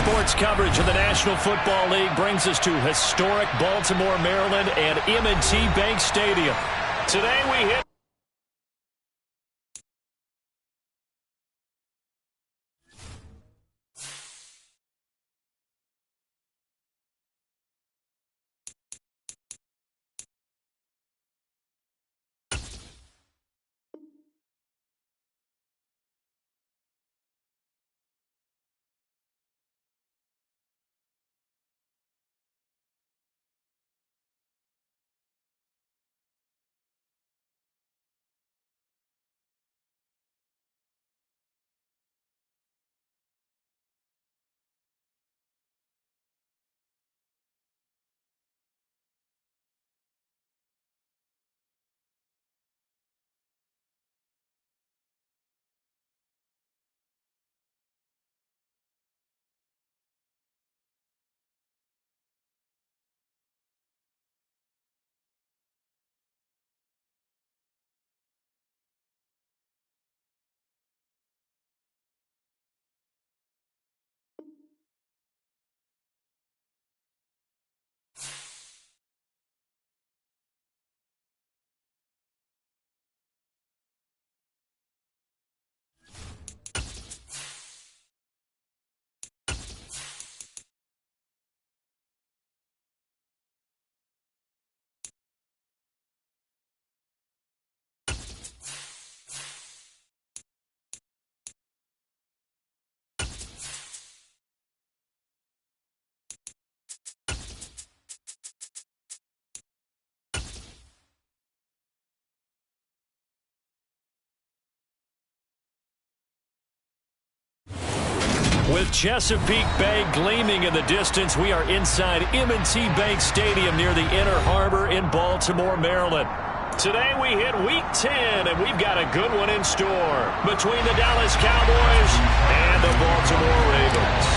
sports coverage of the National Football League brings us to historic Baltimore, Maryland, and M&T Bank Stadium. Today we hit with Chesapeake Bay gleaming in the distance. We are inside M&T Bank Stadium near the Inner Harbor in Baltimore, Maryland. Today we hit Week 10, and we've got a good one in store between the Dallas Cowboys and the Baltimore Ravens.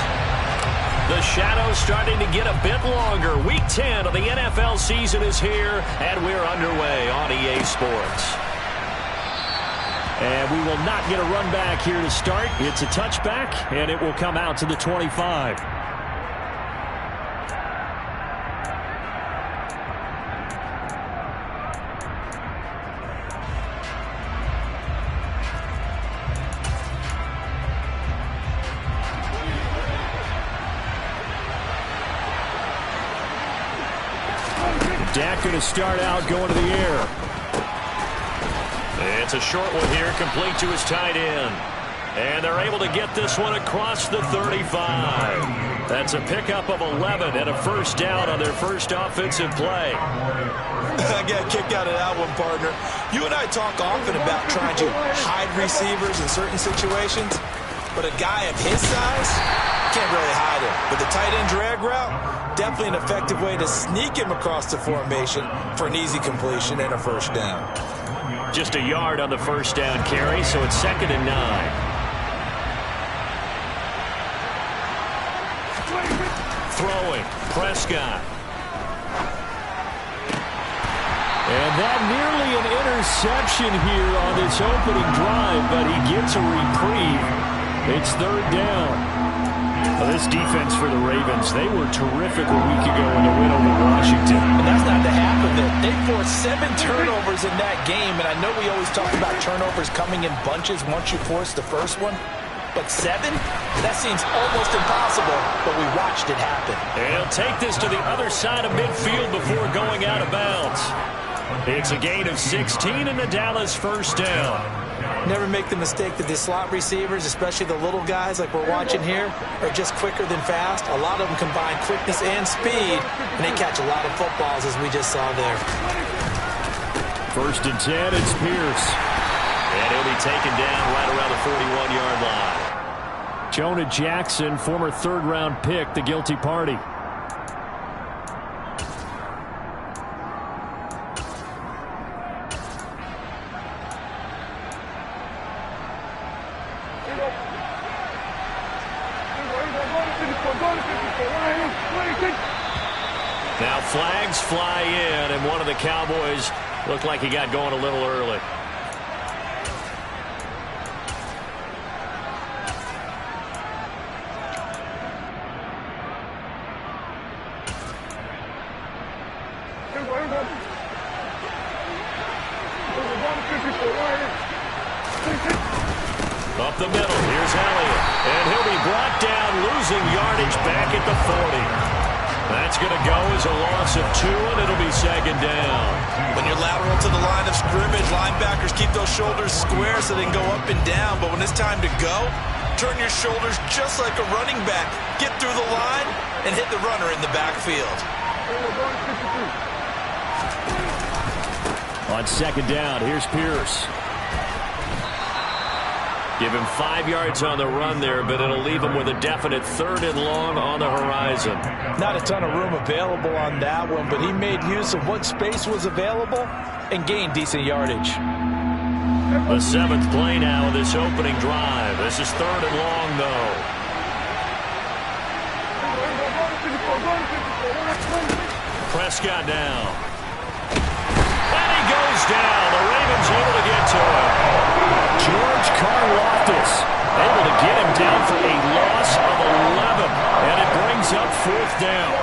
The shadow's starting to get a bit longer. Week 10 of the NFL season is here, and we're underway on EA Sports. And we will not get a run back here to start. It's a touchback, and it will come out to the 25. Dak going to start out going to the air. It's a short one here, complete to his tight end. And they're able to get this one across the 35. That's a pickup of 11 and a first down on their first offensive play. I got a kick out of that one, partner. You and I talk often about trying to hide receivers in certain situations, but a guy of his size can't really hide him. But the tight end drag route, definitely an effective way to sneak him across the formation for an easy completion and a first down. Just a yard on the first down carry, so it's 2nd and 9. Throwing, Prescott. And that nearly an interception here on this opening drive, but he gets a reprieve. It's 3rd down. Well, this defense for the Ravens, they were terrific a week ago in the win over Washington. And that's not the half of it. They forced 7 turnovers in that game, and I know we always talk about turnovers coming in bunches once you force the first one. But 7? That seems almost impossible, but we watched it happen. And he'll take this to the other side of midfield before going out of bounds. It's a gain of 16 and the Dallas first down. Never make the mistake that the slot receivers, especially the little guys like we're watching here, are just quicker than fast. A lot of them combine quickness and speed, and they catch a lot of footballs, as we just saw there. 1st and 10, it's Pierce. And he'll be taken down right around the 41-yard line. Jonah Jackson, former 3rd-round pick, the guilty party. Now flags fly in, and one of the Cowboys looked like he got going a little early. Up the middle, here's Elliott. And he'll be brought down, losing yardage back at the 40. That's going to go as a loss of 2, and it'll be second down. When you're lateral to the line of scrimmage, linebackers keep those shoulders square so they can go up and down. But when it's time to go, turn your shoulders just like a running back. Get through the line and hit the runner in the backfield. On second down, here's Pierce. Give him 5 yards on the run there, but it'll leave him with a definite 3rd and long on the horizon. Not a ton of room available on that one, but he made use of what space was available and gained decent yardage. The 7th play now of this opening drive. This is 3rd and long, though. Prescott down. And he goes down. The Ravens able to get to him. George Karlaftis able to get him down for a loss of 11. And it brings up 4th down.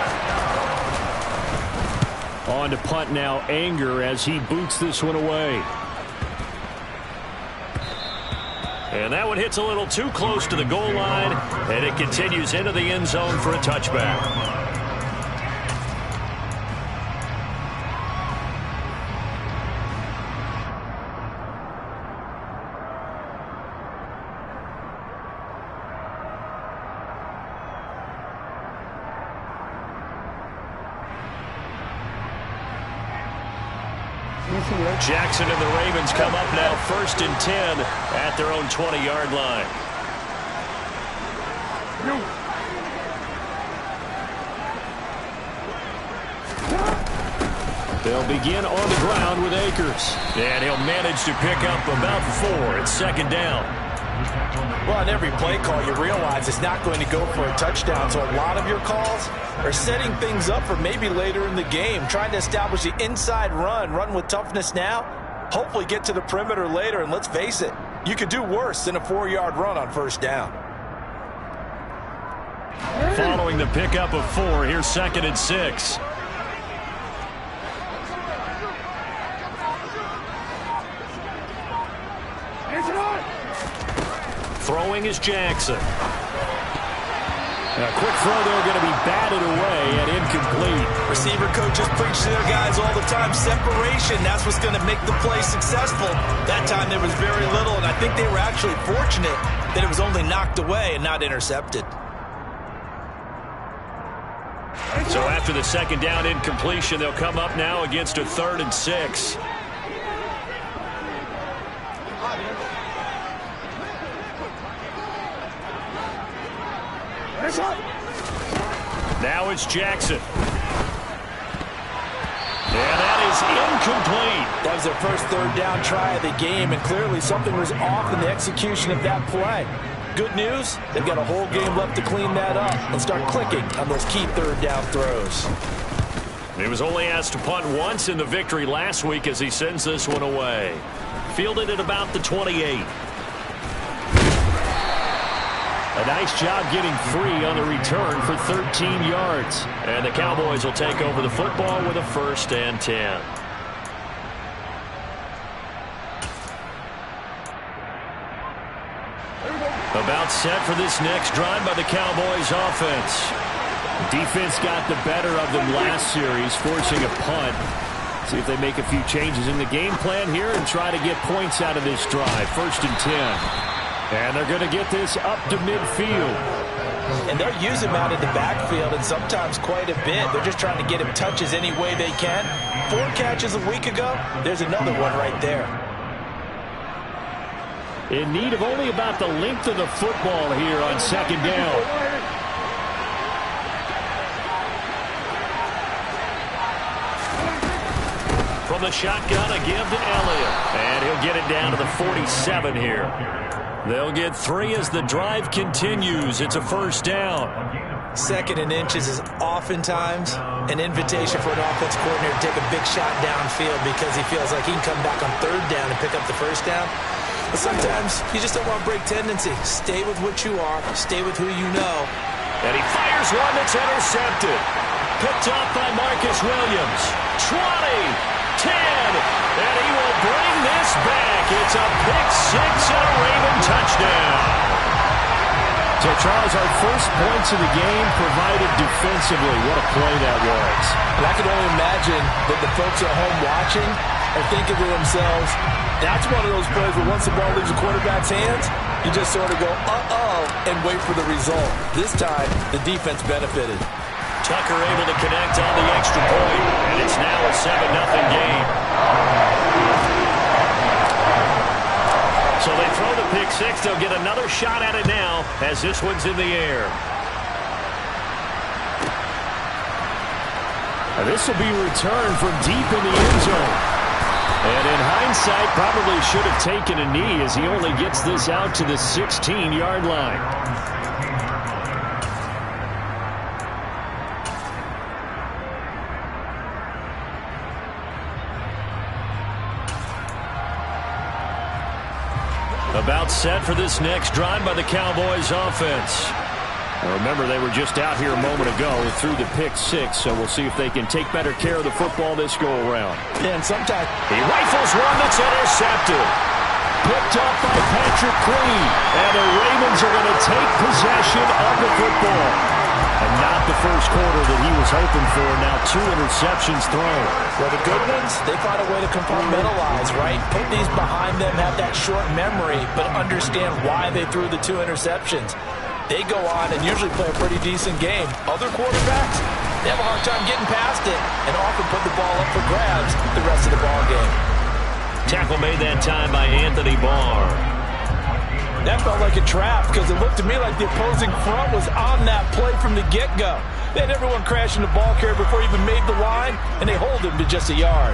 On to punt now, Anger, as he boots this one away. And that one hits a little too close to the goal line, and it continues into the end zone for a touchback. Jackson and the Ravens come up now 1st and 10 at their own 20-yard line. They'll begin on the ground with Akers. And he'll manage to pick up about 4. It's second down. Well, on every play call, you realize it's not going to go for a touchdown. So a lot of your calls are setting things up for maybe later in the game, trying to establish the inside run with toughness now, hopefully get to the perimeter later. And let's face it, you could do worse than a 4-yard run on 1st down. Following the pickup of 4, here's 2nd and 6. Throwing is Jackson. A quick throw there, going to be batted away and incomplete. Receiver coaches preach to their guys all the time. Separation, that's what's going to make the play successful. That time there was very little, and I think they were actually fortunate that it was only knocked away and not intercepted. So after the second down incompletion, they'll come up now against a 3rd and 6. Now it's Jackson. And that is incomplete. That was their first 3rd down try of the game, and clearly something was off in the execution of that play. Good news, they've got a whole game left to clean that up and start clicking on those key 3rd down throws. He was only asked to punt once in the victory last week as he sends this one away. Fielded at about the 28. A nice job getting free on the return for 13 yards. And the Cowboys will take over the football with a 1st and 10. About set for this next drive by the Cowboys offense. Defense got the better of them last series, forcing a punt. See if they make a few changes in the game plan here and try to get points out of this drive. 1st and 10. And they're going to get this up to midfield. And they'll use him out in the backfield, and sometimes quite a bit. They're just trying to get him touches any way they can. 4 catches a week ago. There's another one right there. In need of only about the length of the football here on second down. From the shotgun, a give to Elliott. And he'll get it down to the 47 here. They'll get 3 as the drive continues. It's a 1st down. 2nd and inches is oftentimes an invitation for an offense coordinator to take a big shot downfield because he feels like he can come back on 3rd down and pick up the 1st down. But sometimes you just don't want to break tendency. Stay with what you are. Stay with who you know. And he fires one that's intercepted. Picked off by Marcus Williams. 20. 10. And he will bring this back. It's a pick six and a Raven touchdown. So, Charles, our first points of the game provided defensively. What a play that was. And I can only imagine that the folks at home watching are thinking to themselves, that's one of those plays where once the ball leaves the quarterback's hands, you just sort of go, uh-oh, and wait for the result. This time, the defense benefited. Tucker able to connect on the extra point, and it's now a 7-0 game. So they throw the pick six. They'll get another shot at it now as this one's in the air. And this will be returned from deep in the end zone. And in hindsight, probably should have taken a knee as he only gets this out to the 16-yard line. About set for this next drive by the Cowboys offense. Now remember, they were just out here a moment ago through the pick six, so we'll see if they can take better care of the football this go-around. And sometimes he rifles one that's intercepted. Picked up by Patrick Queen. And the Ravens are going to take possession of the football. And not the first quarter that he was hoping for. Now 2 interceptions thrown. Well, the good ones, they find a way to compartmentalize, right? Put these behind them, have that short memory, but understand why they threw the 2 interceptions. They go on and usually play a pretty decent game. Other quarterbacks, they have a hard time getting past it and often put the ball up for grabs the rest of the ball game. Tackle made that time by Anthony Barr. That felt like a trap because it looked to me like the opposing front was on that play from the get-go. They had everyone crashing the ball carrier before he even made the line, and they hold him to just a yard.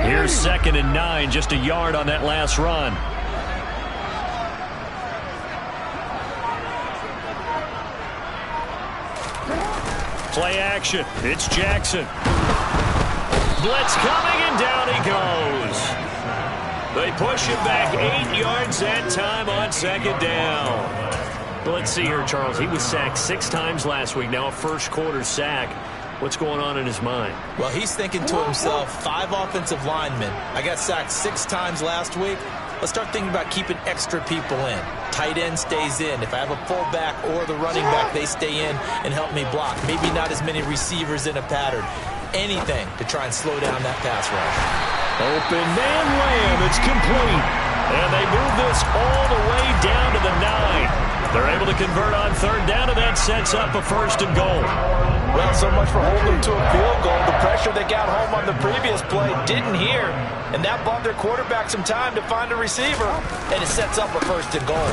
Here's 2nd and 9, just a yard on that last run. Play action. It's Jackson. Blitz coming, and down he goes. They push him back 8 yards that time on 2nd down. Let's see here, Charles. He was sacked 6 times last week. Now a first-quarter sack. What's going on in his mind? Well, he's thinking to himself, 5 offensive linemen. I got sacked 6 times last week. Let's start thinking about keeping extra people in. Tight end stays in. If I have a fullback or the running back, they stay in and help me block. Maybe not as many receivers in a pattern. Anything to try and slow down that pass rush. Open man Lamb. It's complete. And they move this all the way down to the 9. They're able to convert on 3rd down, and that sets up a 1st and goal. Well, so much for holding to a field goal. The pressure they got home on the previous play didn't hear, and that bought their quarterback some time to find a receiver, and it sets up a 1st and goal.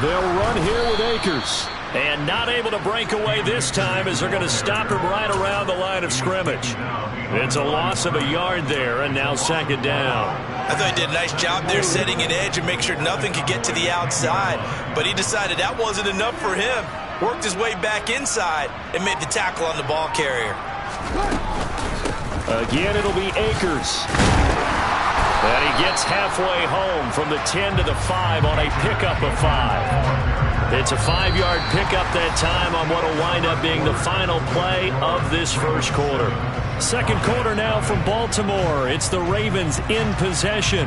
They'll run here with Akers. And not able to break away this time as they're going to stop him right around the line of scrimmage. It's a loss of a yard there, and now 2nd down. I thought he did a nice job there setting an edge and make sure nothing could get to the outside. But he decided that wasn't enough for him. Worked his way back inside and made the tackle on the ball carrier. Again, it'll be Akers. And he gets halfway home from the 10 to the 5 on a pickup of 5. It's a 5-yard pickup that time on what will wind up being the final play of this first quarter. 2nd quarter now from Baltimore. It's the Ravens in possession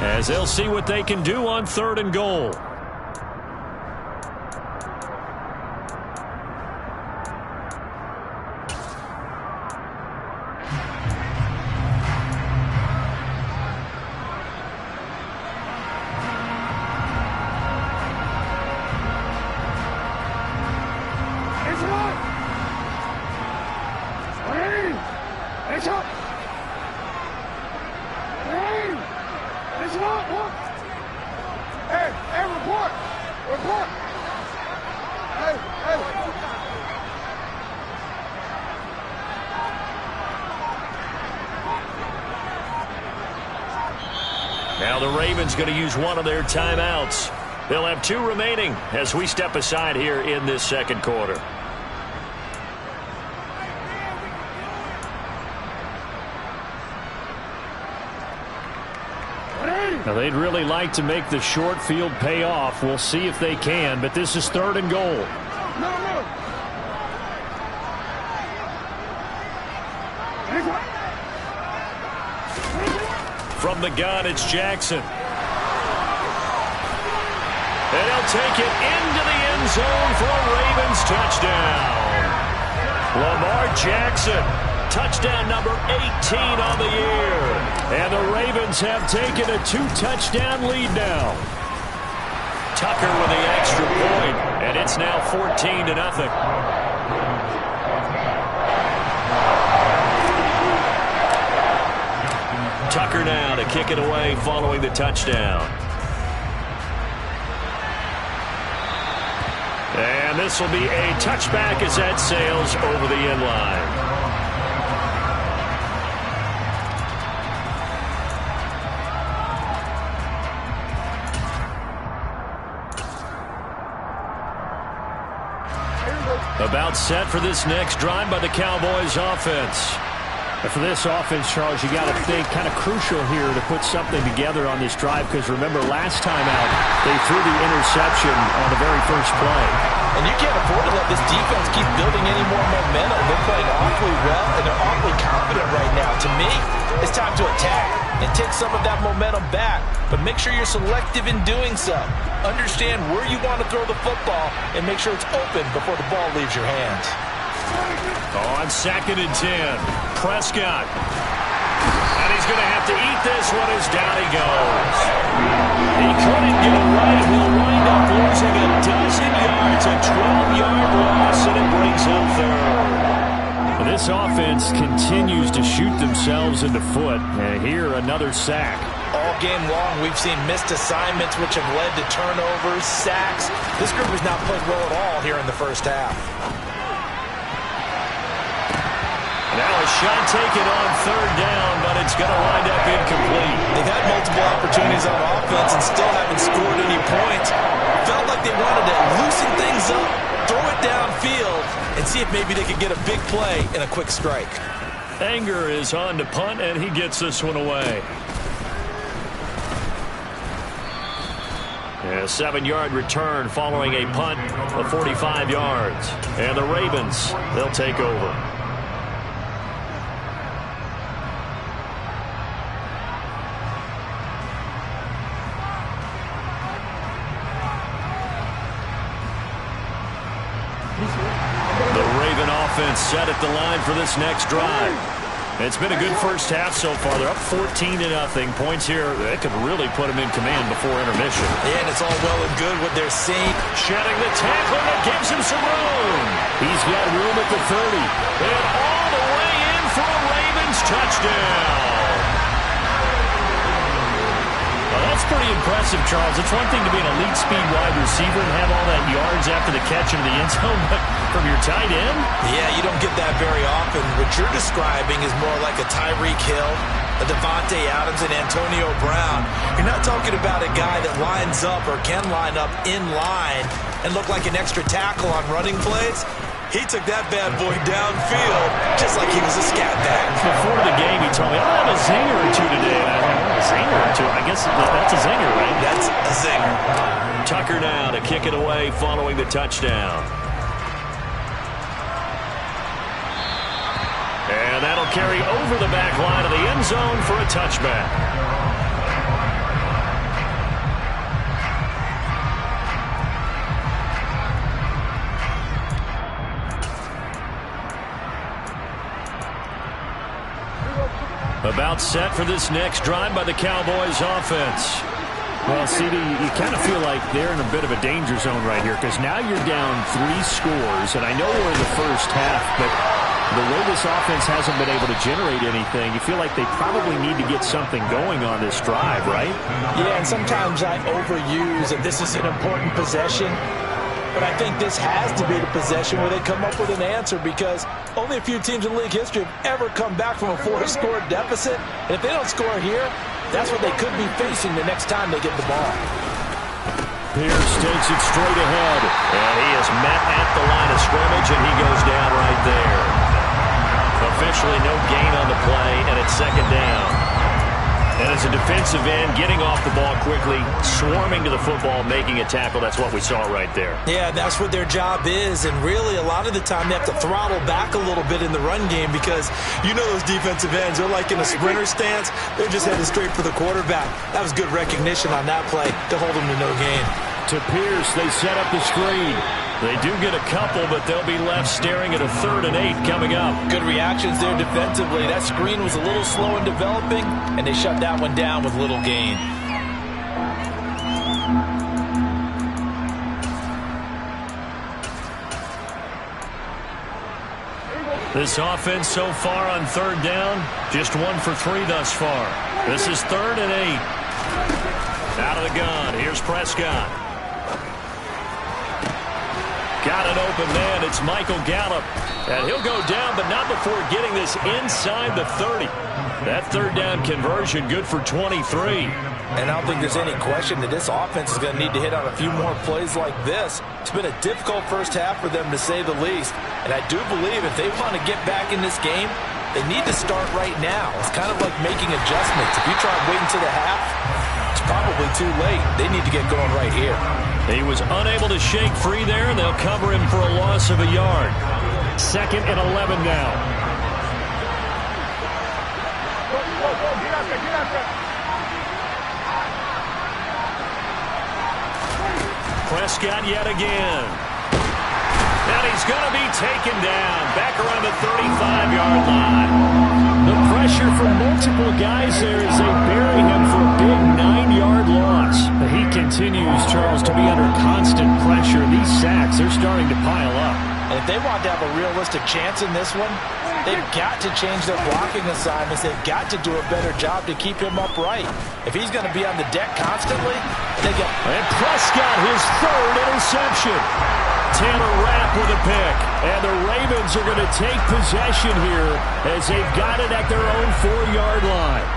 as they'll see what they can do on 3rd and goal. Now the Ravens going to use one of their timeouts. They'll have 2 remaining as we step aside here in this 2nd quarter. Now they'd really like to make the short field pay off. We'll see if they can, but this is 3rd and goal. From the gun, it's Jackson. And he'll take it into the end zone for a Ravens touchdown. Lamar Jackson, touchdown number 18 on the year. And the Ravens have taken a 2-touchdown lead now. Tucker with the extra point, and it's now 14-0. Tucker now to kick it away following the touchdown. And this will be a touchback as that sails over the end line. About set for this next drive by the Cowboys offense. For this offense, Charles, you got to think kind of crucial here to put something together on this drive, because remember last time out they threw the interception on the very first play. And you can't afford to let this defense keep building any more momentum. They're playing awfully well, and they're awfully confident right now. To me, it's time to attack and take some of that momentum back, but make sure you're selective in doing so. Understand where you want to throw the football and make sure it's open before the ball leaves your hands. On 2nd and 10, Prescott. And he's going to have to eat this one as down he goes. He couldn't get away. He'll wind up losing a dozen yards, a 12-yard loss, and it brings up third. This offense continues to shoot themselves in the foot. And here, another sack. All game long, we've seen missed assignments, which have led to turnovers, sacks. This group has not played well at all here in the first half. Now a shot taken on 3rd down, but it's going to wind up incomplete. They've had multiple opportunities on offense and still haven't scored any points. Felt like they wanted to loosen things up, throw it downfield, and see if maybe they could get a big play and a quick strike. Anger is on to punt, and he gets this one away. A 7-yard return following a punt of 45 yards. And the Ravens, they'll take over. The Raven offense set at the line for this next drive. It's been a good first half so far. They're up 14-0. Points here that could really put them in command before intermission. And it's all well and good what they're seeing. Shedding the tackle that gives him some room. He's got room at the 30. And all the way in for a Ravens touchdown. Well, that's pretty impressive, Charles. It's one thing to be an elite speed wide receiver and have all that yards after the catch into the end zone, but from your tight end? Yeah, you don't get that very often. What you're describing is more like a Tyreek Hill, a Devontae Adams, and Antonio Brown. You're not talking about a guy that lines up or can line up in line and look like an extra tackle on running plays. He took that bad boy downfield just like he was a scat back. Before the game, he told me, I'll have a zinger or two today. And I have a zinger or two. I guess that's a zinger, right? That's a zinger. Tucker now to kick it away following the touchdown. And that'll carry over the back line of the end zone for a touchback. About set for this next drive by the Cowboys offense. Well, CD, you kind of feel like they're in a bit of a danger zone right here, because now you're down 3 scores, and I know we're in the first half, but the way this offense hasn't been able to generate anything, you feel like they probably need to get something going on this drive, right? Yeah, and sometimes I overuse that this is an important possession. But I think this has to be the possession where they come up with an answer, because only a few teams in league history have ever come back from a 4-score deficit. And if they don't score here, that's what they could be facing the next time they get the ball. Pierce takes it straight ahead. And he is met at the line of scrimmage, and he goes down right there. Officially no gain on the play, and it's 2nd down. And as a defensive end, getting off the ball quickly, swarming to the football, making a tackle, that's what we saw right there. Yeah, that's what their job is. And really, a lot of the time, they have to throttle back a little bit in the run game because you know those defensive ends, they're like in a sprinter stance. They're just headed straight for the quarterback. That was good recognition on that play to hold them to no gain. To Pierce, they set up the screen. They do get a couple, but they'll be left staring at a 3rd and 8 coming up. Good reactions there defensively. That screen was a little slow in developing, and they shut that one down with little gain. This offense so far on 3rd down, just 1 for 3 thus far. This is 3rd and 8. Out of the gun, here's Prescott. Got an open man. It's Michael Gallup. And he'll go down, but not before getting this inside the 30. That 3rd down conversion good for 23. And I don't think there's any question that this offense is going to need to hit on a few more plays like this. It's been a difficult first half for them, to say the least. And I do believe if they want to get back in this game, they need to start right now. It's kind of like making adjustments. If you try waiting to the half, it's probably too late. They need to get going right here. He was unable to shake free there, and they'll cover him for a loss of a yard. 2nd and 11 now. Prescott yet again. And he's going to be taken down back around the 35-yard line. The pressure from multiple guys there as they bury him for a big 9-yard loss. He continues, Charles, to be under constant pressure. These sacks, they're starting to pile up. And if they want to have a realistic chance in this one, they've got to change their blocking assignments. They've got to do a better job to keep him upright. If he's going to be on the deck constantly, they get... And Prescott, his 3rd interception. Taylor Rapp with a pick. And the Ravens are going to take possession here as they've got it at their own 4-yard line.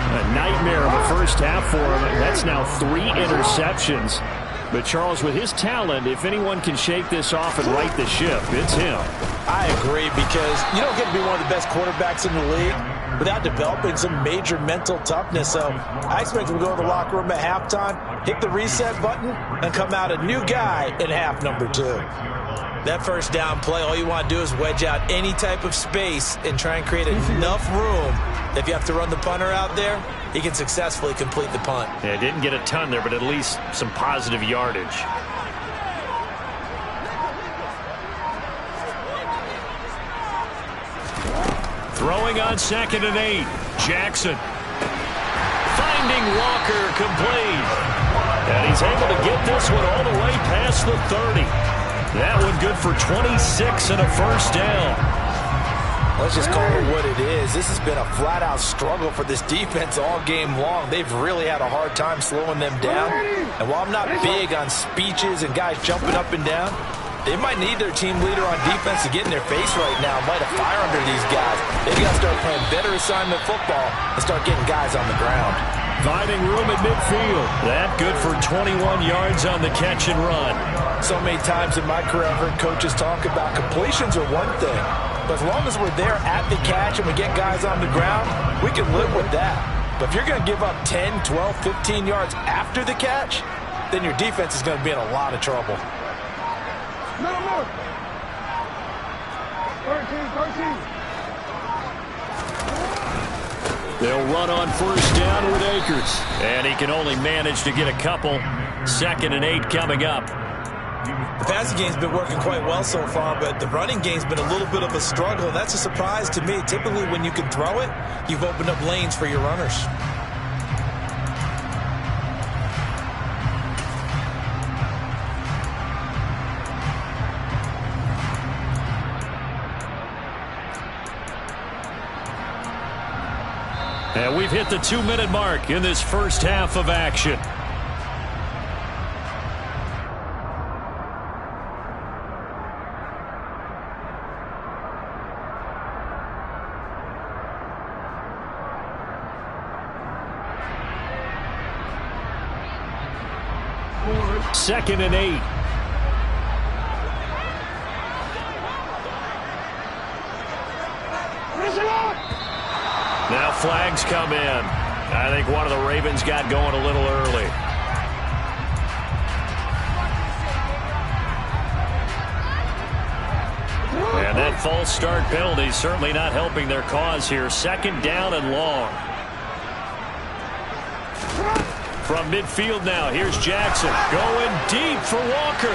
A nightmare of a first half for him. That's now 3 interceptions. But, Charles, with his talent, if anyone can shake this off and right the ship, it's him. I agree, because you don't get to be one of the best quarterbacks in the league without developing some major mental toughness. So I expect him to go in the locker room at halftime, hit the reset button, and come out a new guy in half number 2. That first down play, all you want to do is wedge out any type of space and try and create enough room that if you have to run the punter out there, he can successfully complete the punt. Yeah, didn't get a ton there, but at least some positive yardage. Throwing on 2nd and 8. Jackson. Finding Walker complete. And he's able to get this one all the way past the 30. That one good for 26 and a first down. Let's just call it what it is. This has been a flat-out struggle for this defense all game long. They've really had a hard time slowing them down. And while I'm not big on speeches and guys jumping up and down, they might need their team leader on defense to get in their face right now and light a fire under these guys. They've got to start playing better assignment football and start getting guys on the ground. Finding room at midfield. That good for 21 yards on the catch and run. So many times in my career, I've heard coaches talk about completions are one thing. But as long as we're there at the catch and we get guys on the ground, we can live with that. But if you're going to give up 10, 12, 15 yards after the catch, then your defense is going to be in a lot of trouble. No. 13. They'll run on first down with Akers. And he can only manage to get a couple. 2nd and 8 coming up. The passing game's been working quite well so far, but the running game's been a little bit of a struggle, and that's a surprise to me. Typically, when you can throw it, you've opened up lanes for your runners. And we've hit the 2-minute mark in this first half of action. Second and 8. Now flags come in. I think one of the Ravens got going a little early. And that false start penalty certainly not helping their cause here. Second down and long. From midfield now, here's Jackson going deep for Walker.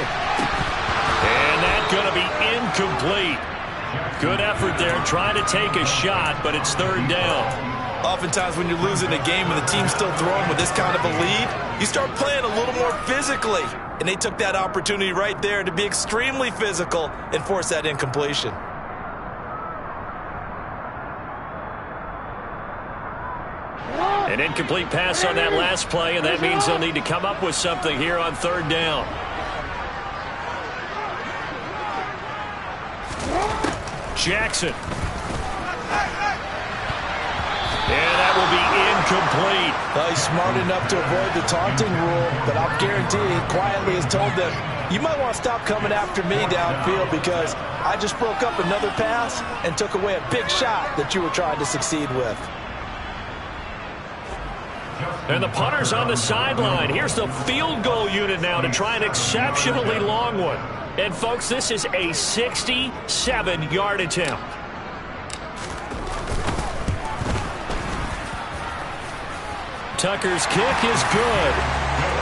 And that's going to be incomplete. Good effort there trying to take a shot, but it's third down. Oftentimes when you're losing a game and the team's still throwing with this kind of a lead, you start playing a little more physically. And they took that opportunity right there to be extremely physical and force that incompletion. An incomplete pass on that last play, and that means they'll need to come up with something here on third down. Jackson. And that will be incomplete. Well, he's smart enough to avoid the taunting rule, but I'll guarantee he quietly has told them, you might want to stop coming after me downfield because I just broke up another pass and took away a big shot that you were trying to succeed with. And the punter's on the sideline. Here's the field goal unit now to try an exceptionally long one. And, folks, this is a 67-yard attempt. Tucker's kick is good.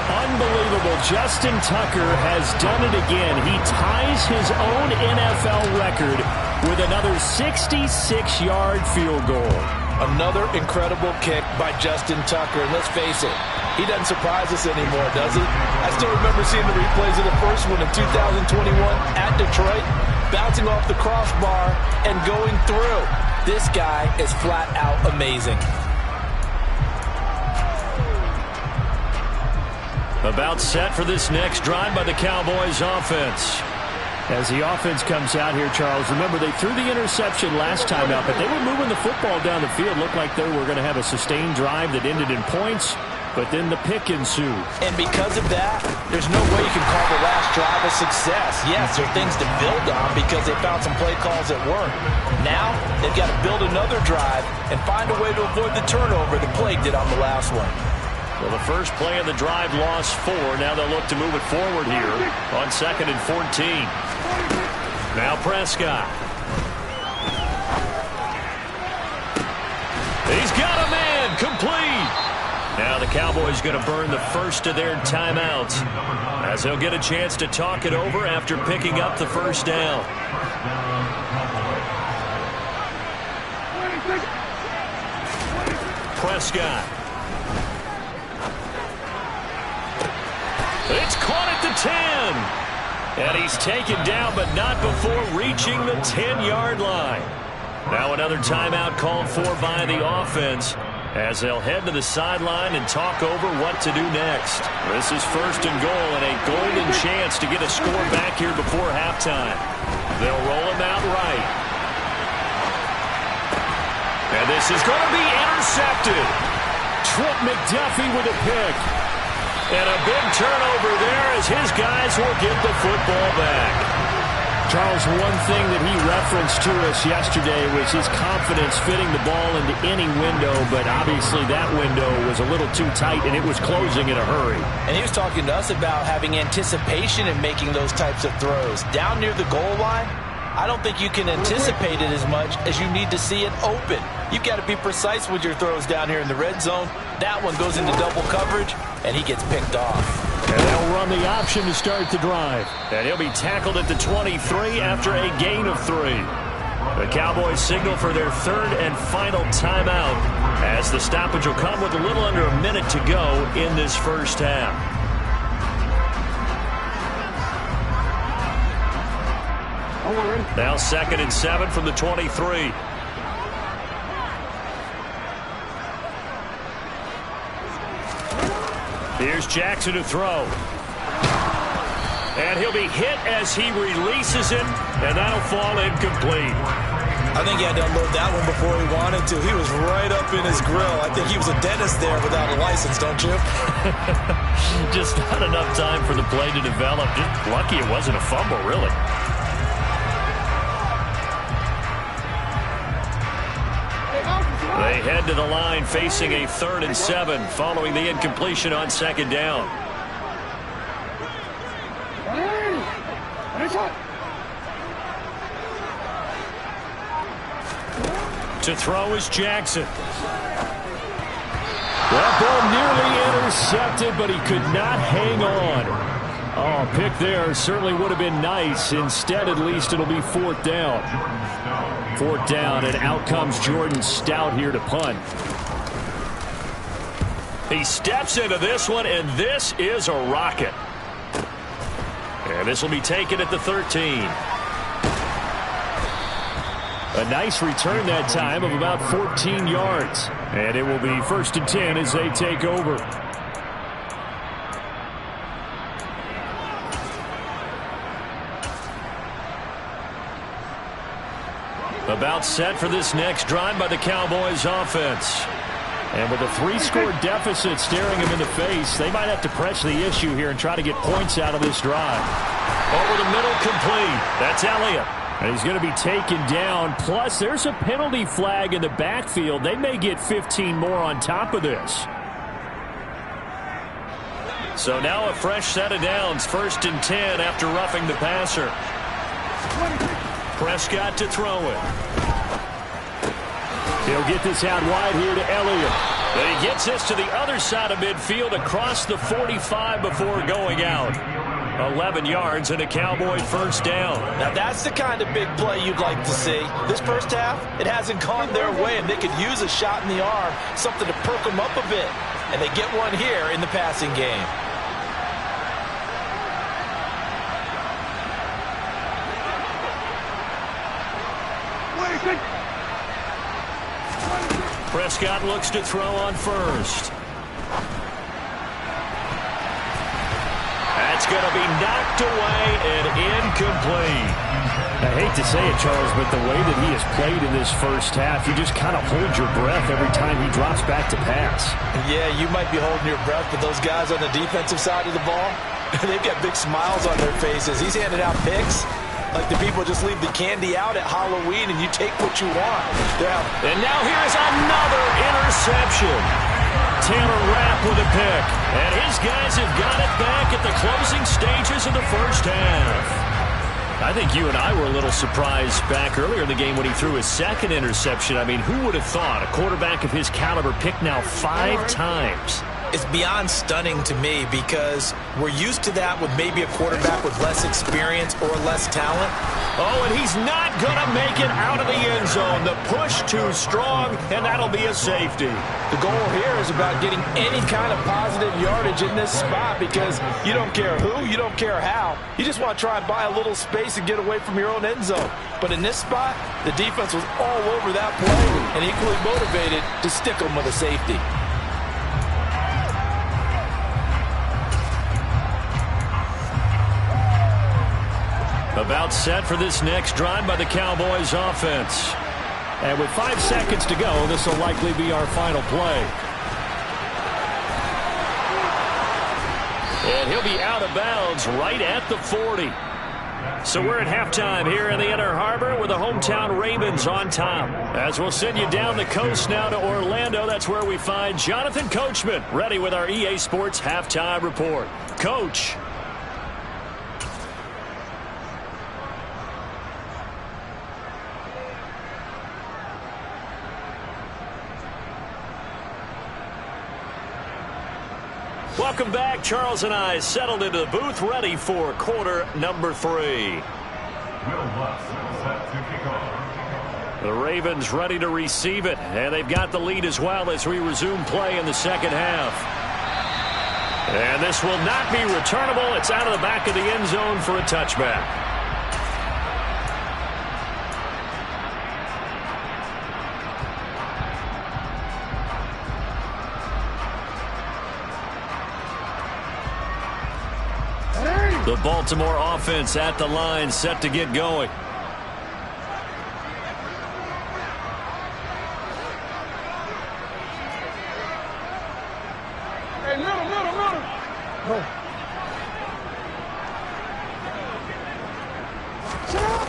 Unbelievable. Justin Tucker has done it again. He ties his own NFL record with another 66-yard field goal. Another incredible kick by Justin Tucker. And let's face it, he doesn't surprise us anymore, does he? I still remember seeing the replays of the first one in 2021 at Detroit, bouncing off the crossbar and going through. This guy is flat out amazing. About set for this next drive by the Cowboys offense. As the offense comes out here, Charles, remember they threw the interception last time out, but they were moving the football down the field. Looked like they were going to have a sustained drive that ended in points, but then the pick ensued. And because of that, there's no way you can call the last drive a success. Yes, there are things to build on because they found some play calls that work. Now, they've got to build another drive and find a way to avoid the turnover that plagued it on the last one. Well, the first play of the drive lost 4. Now they'll look to move it forward here on 2nd and 14. Now Prescott. He's got a man complete. Now the Cowboys going to burn the first of their timeouts as they'll get a chance to talk it over after picking up the first down. Prescott. It's caught at the 10. And he's taken down, but not before reaching the 10-yard line. Now another timeout called for by the offense as they'll head to the sideline and talk over what to do next. This is 1st and goal and a golden chance to get a score back here before halftime. They'll roll him out right. And this is going to be intercepted. Trent McDuffie with a pick. And a big turnover there as his guys will get the football back. Charles, one thing that he referenced to us yesterday was his confidence fitting the ball into any window, but obviously that window was a little too tight and it was closing in a hurry. And he was talking to us about having anticipation in making those types of throws. Down near the goal line, I don't think you can anticipate it as much as you need to see it open. You've got to be precise with your throws down here in the red zone. That one goes into double coverage, and he gets picked off. And they'll run the option to start the drive. And he'll be tackled at the 23 after a gain of 3. The Cowboys signal for their 3rd and final timeout as the stoppage will come with a little under a minute to go in this first half. Now 2nd and 7 from the 23. Here's Jackson to throw. And he'll be hit as he releases him, and that'll fall incomplete. I think he had to unload that one before he wanted to. He was right up in his grill. I think he was a dentist there without a license, don't you? Just not enough time for the play to develop. Just lucky it wasn't a fumble, really. They head to the line facing a 3rd and 7 following the incompletion on 2nd down. To throw is Jackson. That ball nearly intercepted, but he could not hang on. Oh, pick there certainly would have been nice. Instead, at least, it'll be 4th down. 4th down, and out comes Jordan Stout here to punt. He steps into this one, and this is a rocket. And this will be taken at the 13. A nice return that time of about 14 yards. And it will be 1st and 10 as they take over. About set for this next drive by the Cowboys offense. And with a 3-score deficit staring him in the face, they might have to press the issue here and try to get points out of this drive. Over the middle, complete. That's Elliott. And he's going to be taken down. Plus, there's a penalty flag in the backfield. They may get 15 more on top of this. So now a fresh set of downs. 1st and 10 after roughing the passer. Prescott to throw it. He'll get this out wide here to Elliott. But he gets this to the other side of midfield across the 45 before going out. 11 yards and a Cowboy 1st down. Now that's the kind of big play you'd like to see. This first half, it hasn't gone their way, and they could use a shot in the arm, something to perk them up a bit. And they get one here in the passing game. Prescott looks to throw on 1st. That's going to be knocked away and incomplete. I hate to say it, Charles, but the way that he has played in this first half, you just kind of hold your breath every time he drops back to pass. Yeah, you might be holding your breath, but those guys on the defensive side of the ball, they've got big smiles on their faces. He's handed out picks like the people just leave the candy out at Halloween and you take what you want. And now here's another interception. Taylor Rapp with a pick. And his guys have got it back at the closing stages of the first half. I think you and I were a little surprised back earlier in the game when he threw his 2nd interception. I mean, who would have thought a quarterback of his caliber picked now 5 times? It's beyond stunning to me because we're used to that with maybe a quarterback with less experience or less talent. Oh, and he's not going to make it out of the end zone. The push too strong, and that'll be a safety. The goal here is about getting any kind of positive yardage in this spot because you don't care who, you don't care how. You just want to try and buy a little space and get away from your own end zone. But in this spot, the defense was all over that play and equally motivated to stick them with a safety. About set for this next drive by the Cowboys offense. And with 5 seconds to go, this will likely be our final play. And he'll be out of bounds right at the 40. So we're at halftime here in the Inner Harbor with the hometown Ravens on top. As we'll send you down the coast now to Orlando, that's where we find Jonathan Coachman ready with our EA Sports halftime report. Coach. Welcome back. Charles and I settled into the booth ready for quarter number 3. The Ravens ready to receive it, and they've got the lead as well as we resume play in the second half. And this will not be returnable. It's out of the back of the end zone for a touchback. The Baltimore offense at the line, set to get going. Hey, middle. Go. Shut up.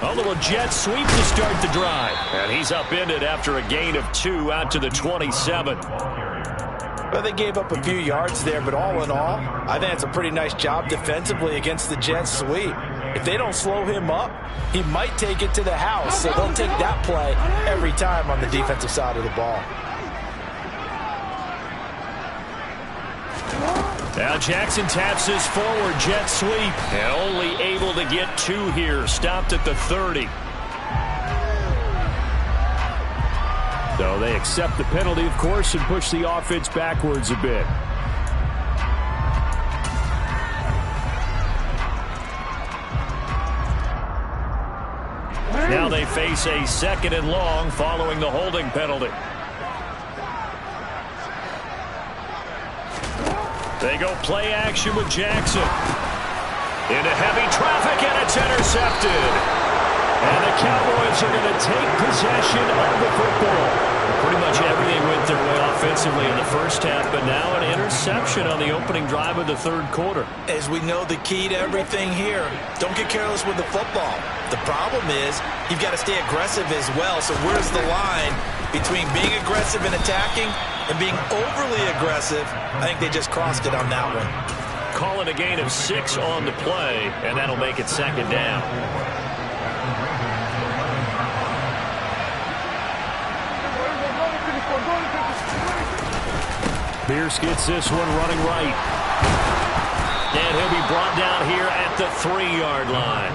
A little jet sweep to start the drive. And he's upended after a gain of 2 out to the 27. Well, they gave up a few yards there, but all in all, I think it's a pretty nice job defensively against the jet sweep. If they don't slow him up, he might take it to the house. So they'll take that play every time on the defensive side of the ball. Now Jackson taps his forward jet sweep. And only able to get 2 here. Stopped at the 30. So they accept the penalty, of course, and push the offense backwards a bit. Now they face a 2nd and long following the holding penalty. They go play action with Jackson. Into heavy traffic, and it's intercepted. And the Cowboys are going to take possession of the football. Pretty much everything went their way offensively in the first half, but now an interception on the opening drive of the 3rd quarter. As we know, the key to everything here, don't get careless with the football. The problem is you've got to stay aggressive as well. So where's the line between being aggressive and attacking and being overly aggressive? I think they just crossed it on that one. Call it a gain of 6 on the play, and that'll make it 2nd down. Pierce gets this one running right. And he'll be brought down here at the 3-yard line.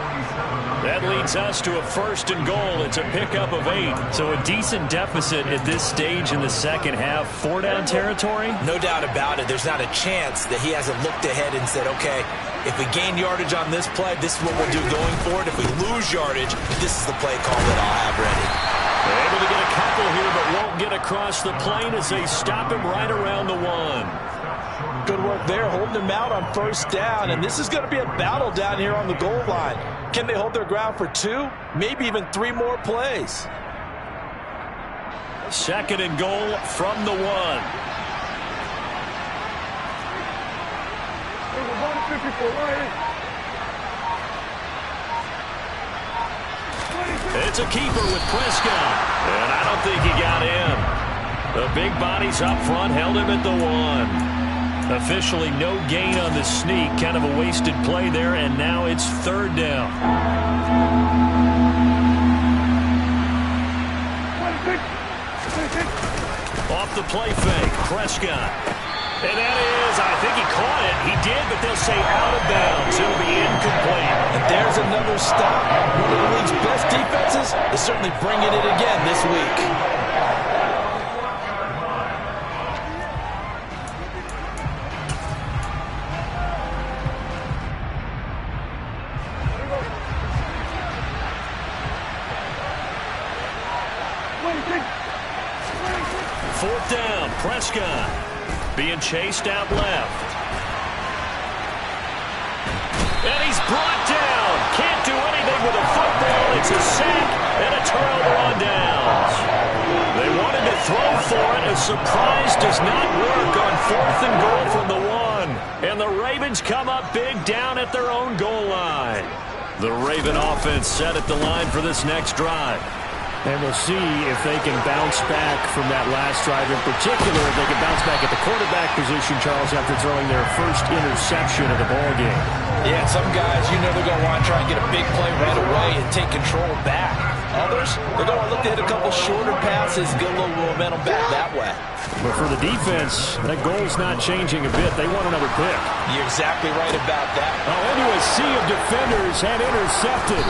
That leads us to a 1st and goal. It's a pickup of 8. So a decent deficit at this stage in the second half. 4-down territory? No doubt about it. There's not a chance that he hasn't looked ahead and said, okay, if we gain yardage on this play, this is what we'll do going forward. If we lose yardage, this is the play call that I'll have ready. They're able to get a couple here, but won't get across the plane as they stop him right around the 1. Good work there, holding him out on 1st down, and this is going to be a battle down here on the goal line. Can they hold their ground for 2, maybe even 3 more plays? 2nd and goal from the 1. It's a keeper with Prescott, and I don't think he got in. The big bodies up front held him at the 1. Officially no gain on the sneak, kind of a wasted play there, and now it's 3rd down. Off the play fake, Prescott. And that is, I think he caught it. He did, but they'll say out of bounds. It'll be incomplete. And there's another stop. One of the league's best defenses is certainly bringing it again this week. Fourth down, Prescott being chased out left. And he's brought down. Can't do anything with a football. It's a sack and a turnover on downs. They wanted to throw for it. A surprise does not work on 4th and goal from the 1. And the Ravens come up big down at their own goal line. The Raven offense set at the line for this next drive. And we'll see if they can bounce back from that last drive. In particular, if they can bounce back at the quarterback position, Charles, after throwing their first interception of the ballgame. Yeah, some guys, you know they're going to want to try and get a big play right away and take control back. Others, they're going to look to hit a couple shorter passes, get a little momentum back that way. But for the defense, that goal's not changing a bit. They want another pick. You're exactly right about that. Oh, into a sea of defenders and intercepted.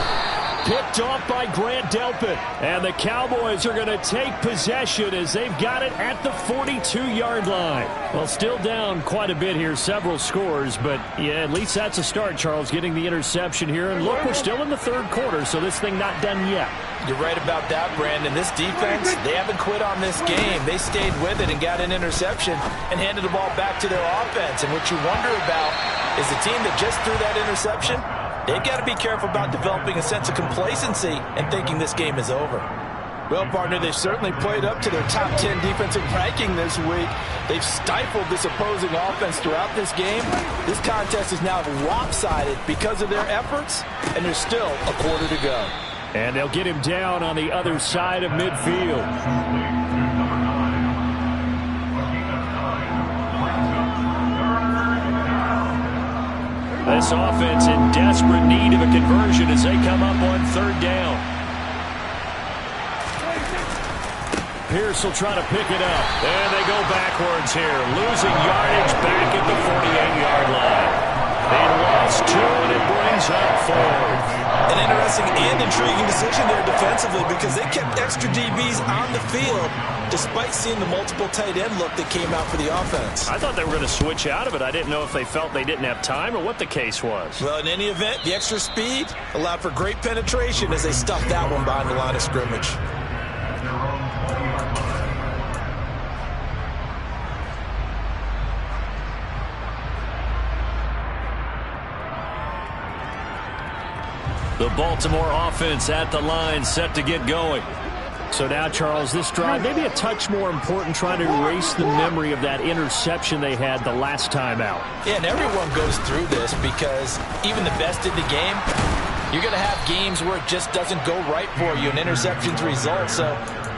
Picked off by Grant Delpit. And the Cowboys are going to take possession as they've got it at the 42-yard line. Well, still down quite a bit here, several scores, but yeah, at least that's a start, Charles, getting the interception here. And look, we're still in the 3rd quarter, so this thing not done yet. You're right about that, Brandon. This defense, they haven't quit on this game. They stayed with it and got an interception and handed the ball back to their offense. And what you wonder about is the team that just threw that interception, they've got to be careful about developing a sense of complacency and thinking this game is over. Well, partner, they've certainly played up to their top 10 defensive ranking this week. They've stifled this opposing offense throughout this game. This contest is now lopsided because of their efforts, and there's still a quarter to go. And they'll get him down on the other side of midfield. This offense in desperate need of a conversion as they come up on third down. Pierce will try to pick it up. And they go backwards here, losing yardage back at the 48-yard line. They lost 2, and it brings up 4. An interesting and intriguing decision there defensively because they kept extra DBs on the field despite seeing the multiple tight end look that came out for the offense. I thought they were going to switch out of it. I didn't know if they felt they didn't have time or what the case was. Well, in any event, the extra speed allowed for great penetration as they stuffed that one behind the line of scrimmage. The Baltimore offense at the line, set to get going. So now, Charles, this drive maybe a touch more important, trying to erase the memory of that interception they had the last time out. Yeah, and everyone goes through this because even the best in the game, you're going to have games where it just doesn't go right for you and interceptions result. So,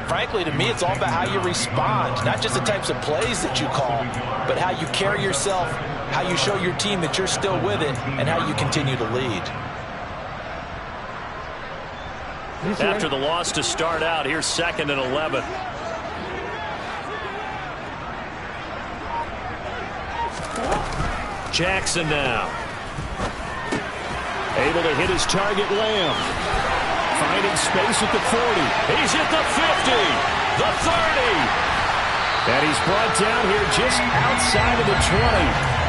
frankly, to me, it's all about how you respond, not just the types of plays that you call, but how you carry yourself, how you show your team that you're still with it, and how you continue to lead. After the loss to start out, here's 2nd and 11. Jackson now. Able to hit his target, Lamb. Finding space at the 40. He's at the 50, the 30. And he's brought down here just outside of the 20.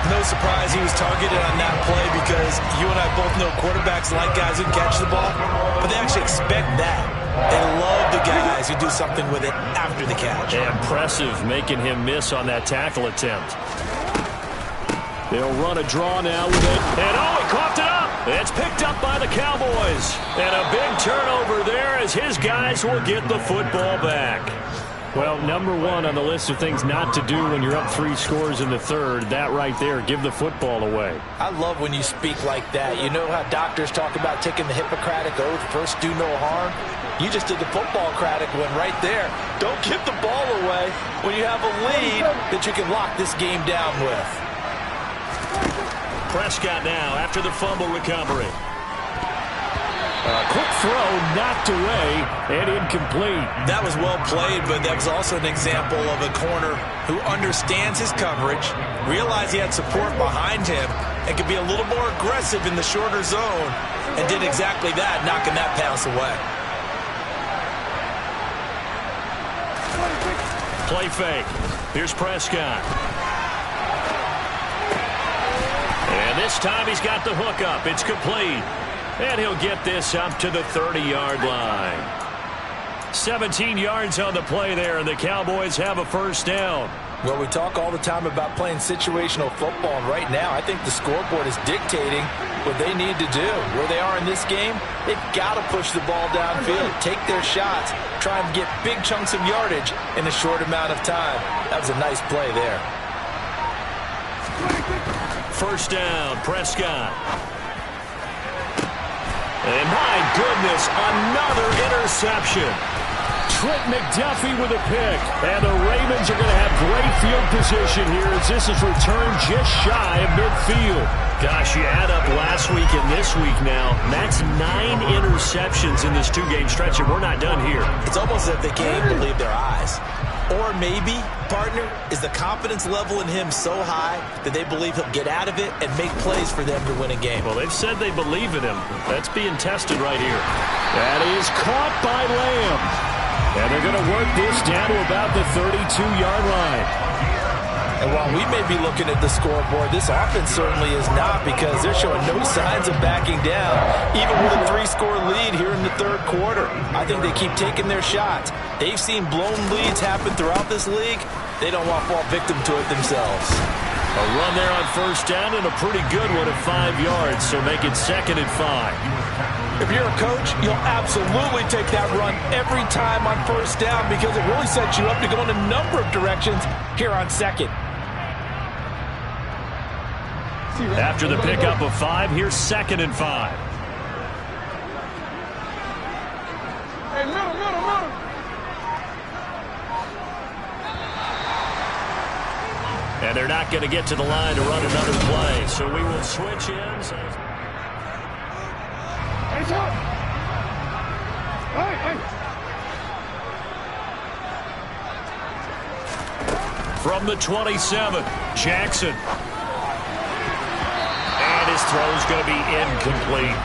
No surprise he was targeted on that play because you and I both know quarterbacks like guys who catch the ball, but they actually expect that. They love the guys who do something with it after the catch. Impressive making him miss on that tackle attempt. They'll run a draw now with it. And he coughed it up. It's picked up by the Cowboys. And a big turnover there as his guys will get the football back. Well, number 1 on the list of things not to do when you're up 3 scores in the third. That right there, give the football away. I love when you speak like that. You know how doctors talk about taking the Hippocratic Oath, first do no harm? You just did the football-cratic one right there. Don't give the ball away when you have a lead that you can lock this game down with. Prescott now after the fumble recovery. A quick throw knocked away and incomplete. That was well played, but that was also an example of a corner who understands his coverage, realized he had support behind him, and could be a little more aggressive in the shorter zone, and did exactly that, knocking that pass away. Play fake. Here's Prescott. And this time he's got the hook up. It's complete. And he'll get this up to the 30-yard line. 17 yards on the play there, and the Cowboys have a first down. Well, we talk all the time about playing situational football, and right now I think the scoreboard is dictating what they need to do. Where they are in this game, they've got to push the ball downfield, take their shots, try and get big chunks of yardage in a short amount of time. That was a nice play there. First down, Prescott. And my goodness, another interception. Trent McDuffie with a pick. And the Ravens are going to have great field position here as this is returned just shy of midfield. Gosh, you add up last week and this week now. That's 9 interceptions in this 2-game stretch, and we're not done here. It's almost as if they can't even believe their eyes. Or maybe, partner, is the confidence level in him so high that they believe he'll get out of it and make plays for them to win a game. Well, they've said they believe in him. That's being tested right here. That is caught by Lamb. And they're going to work this down to about the 32-yard line. And while we may be looking at the scoreboard, this offense certainly is not, because they're showing no signs of backing down, even with a 3-score lead here in the third quarter. I think they keep taking their shots. They've seen blown leads happen throughout this league. They don't want to fall victim to it themselves. A run there on first down, and a pretty good one at 5 yards, so make it 2nd and 5. If you're a coach, you'll absolutely take that run every time on first down, because it really sets you up to go in a number of directions here on second. After the pickup of 5, here's 2nd and 5. And they're not going to get to the line to run another play. So we will switch ends. From the 27, Jackson. And his throw's going to be incomplete.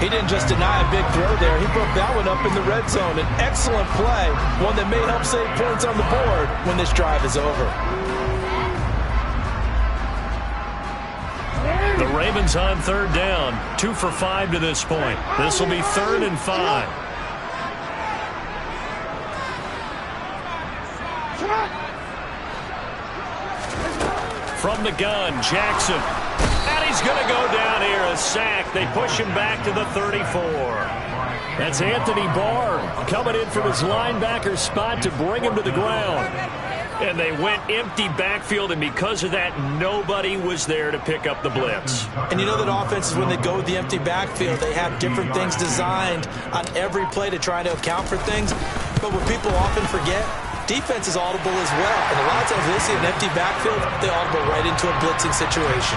He didn't just deny a big throw there. He broke that one up in the red zone. An excellent play, one that may help save points on the board when this drive is over. The Ravens on third down, 2 for 5 to this point. This will be 3rd and 5. From the gun, Jackson. And he's going to go down here, a sack. They push him back to the 34. That's Anthony Barr coming in from his linebacker spot to bring him to the ground. And they went empty backfield, and because of that, nobody was there to pick up the blitz. And you know that offenses, when they go with the empty backfield, they have different things designed on every play to try to account for things. But what people often forget, defense is audible as well. And a lot of times they see an empty backfield, they audible right into a blitzing situation.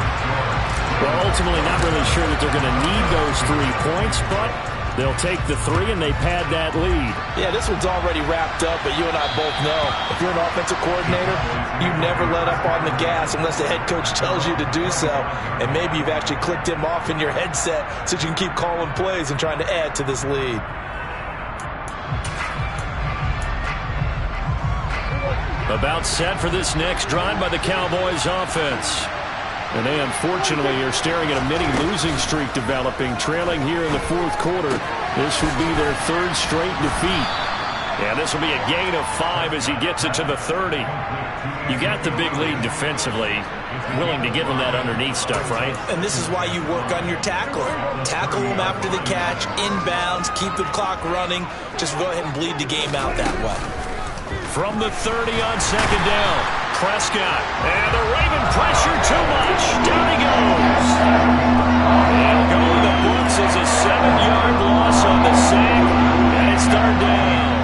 Well, ultimately not really sure that they're going to need those 3 points, but they'll take the 3 and they pad that lead. Yeah, this one's already wrapped up, but you and I both know if you're an offensive coordinator, you never let up on the gas unless the head coach tells you to do so. And maybe you've actually clicked him off in your headset so you can keep calling plays and trying to add to this lead. About set for this next drive by the Cowboys offense. And they unfortunately are staring at a mini losing streak developing, trailing here in the 4th quarter. This would be their 3rd straight defeat. And this will be a gain of 5 as he gets it to the 30. You got the big lead defensively. Willing to give them that underneath stuff, right? And this is why you work on your tackling. Tackle them after the catch, inbounds, keep the clock running. Just go ahead and bleed the game out that way. From the 30 on 2nd down, Prescott. And the Raven pressure too much. Down he goes. And going to the books is a 7-yard loss on the sack. And it's 3rd down.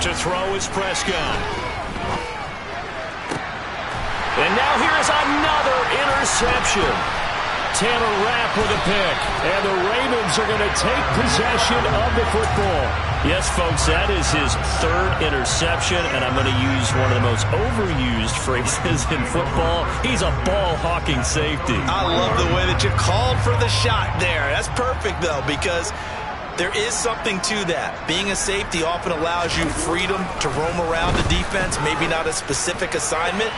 To throw is Prescott. And now here is another interception. Taylor Rapp with a pick. And the Ravens are going to take possession of the football. Yes, folks, that is his 3rd interception, and I'm going to use one of the most overused phrases in football. He's a ball-hawking safety. I love the way that you called for the shot there. That's perfect, though, because there is something to that. Being a safety often allows you freedom to roam around the defense, maybe not a specific assignment.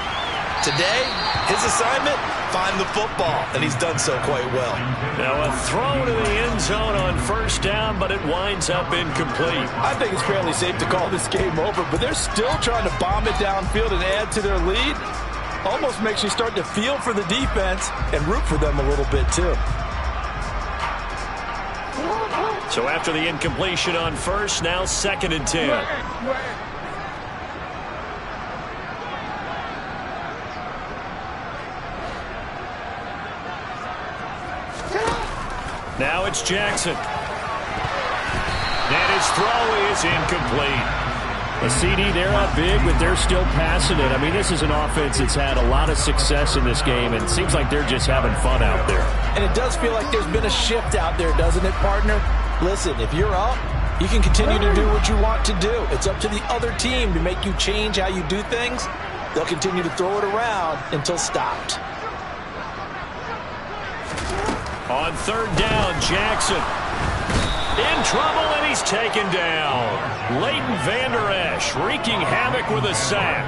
Today, his assignment, find the football, and he's done so quite well. Now a throw to the end zone on 1st down, but it winds up incomplete. I think it's fairly safe to call this game over, but they're still trying to bomb it downfield and add to their lead. Almost makes you start to feel for the defense and root for them a little bit, too. So after the incompletion on 1st, now 2nd and 10. Now it's Jackson. And his throw is incomplete. A CD, they're up big, but they're still passing it. I mean, this is an offense that's had a lot of success in this game, and it seems like they're just having fun out there. And it does feel like there's been a shift out there, doesn't it, partner? Listen, if you're up, you can continue to do what you want to do. It's up to the other team to make you change how you do things. They'll continue to throw it around until stopped. On 3rd down, Jackson. In trouble, and he's taken down. Leighton Vander Esch wreaking havoc with a sack.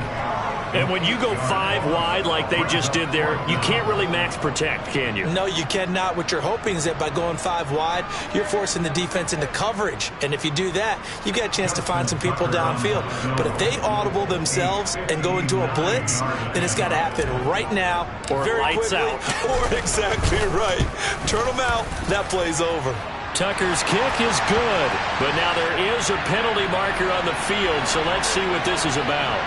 And when you go 5 wide like they just did there, you can't really max protect, can you? No, you cannot. What you're hoping is that by going 5 wide, you're forcing the defense into coverage. And if you do that, you get a chance to find some people downfield. But if they audible themselves and go into a blitz, then it's got to happen right now, or very lights quickly, out. Or exactly right. Turn them out. That play's over. Tucker's kick is good, but now there is a penalty marker on the field, so let's see what this is about.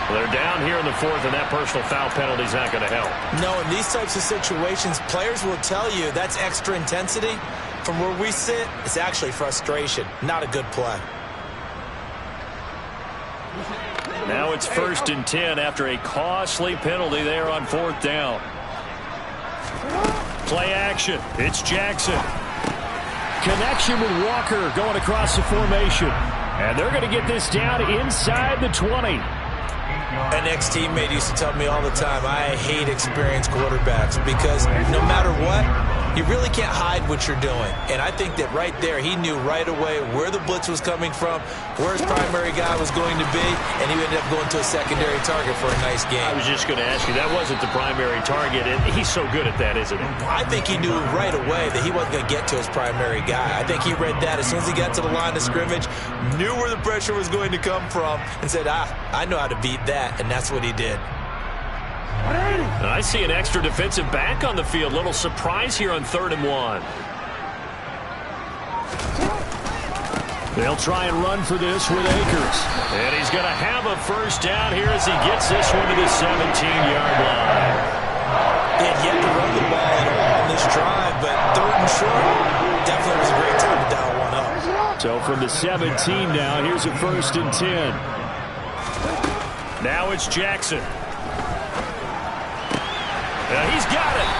Well, they're down here in the 4th, and that personal foul penalty is not going to help. No, in these types of situations, players will tell you that's extra intensity. From where we sit, it's actually frustration, not a good play. Now it's 1st and 10 after a costly penalty there on 4th down. Play action. It's Jackson. Connection with Walker going across the formation. And they're going to get this down inside the 20. An ex-teammate used to tell me all the time, I hate experienced quarterbacks because no matter what, you really can't hide what you're doing. And I think that right there, he knew right away where the blitz was coming from, where his primary guy was going to be, and he ended up going to a secondary target for a nice game. I was just going to ask you, that wasn't the primary target, and he's so good at that, isn't he? I think he knew right away that he wasn't going to get to his primary guy. I think he read that as soon as he got to the line of scrimmage, knew where the pressure was going to come from, and said, I know how to beat that, and that's what he did. I see an extra defensive back on the field. Little surprise here on 3rd and 1. They'll try and run for this with Akers. And he's going to have a 1st down here as he gets this one to the 17-yard line. They had yet to run the ball at all on this drive, but 3rd and short definitely was a great time to dial one up. So from the 17 now, here's a 1st and 10. Now it's Jackson. He's got it.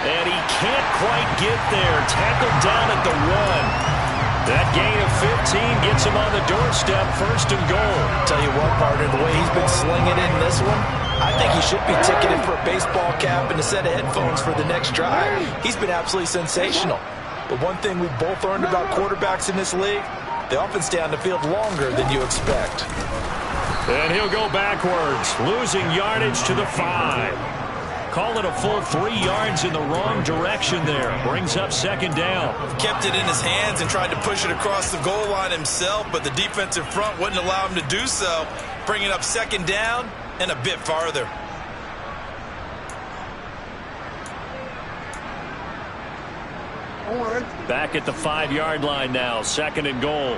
And he can't quite get there. Tackled down at the 1. That gain of 15 gets him on the doorstep, 1st and goal. Tell you what, partner, the way he's been slinging in this one, I think he should be ticketed for a baseball cap and a set of headphones for the next drive. He's been absolutely sensational. But one thing we've both learned about quarterbacks in this league, they often stay on the field longer than you expect. And he'll go backwards, losing yardage to the 5. Call it a full 3 yards in the wrong direction there. Brings up 2nd down. Kept it in his hands and tried to push it across the goal line himself, but the defensive front wouldn't allow him to do so. Bringing up 2nd down and a bit farther. Back at the 5-yard line now, 2nd and goal.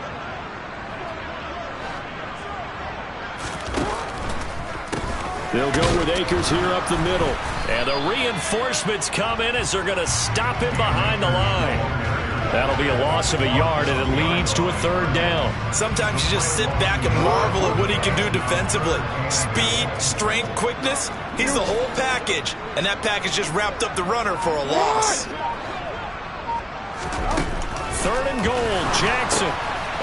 They'll go with Akers here up the middle. And the reinforcements come in as they're going to stop him behind the line. That'll be a loss of a yard, and it leads to a 3rd down. Sometimes you just sit back and marvel at what he can do defensively. Speed, strength, quickness, he's the whole package. And that package just wrapped up the runner for a loss. 3rd and goal, Jackson.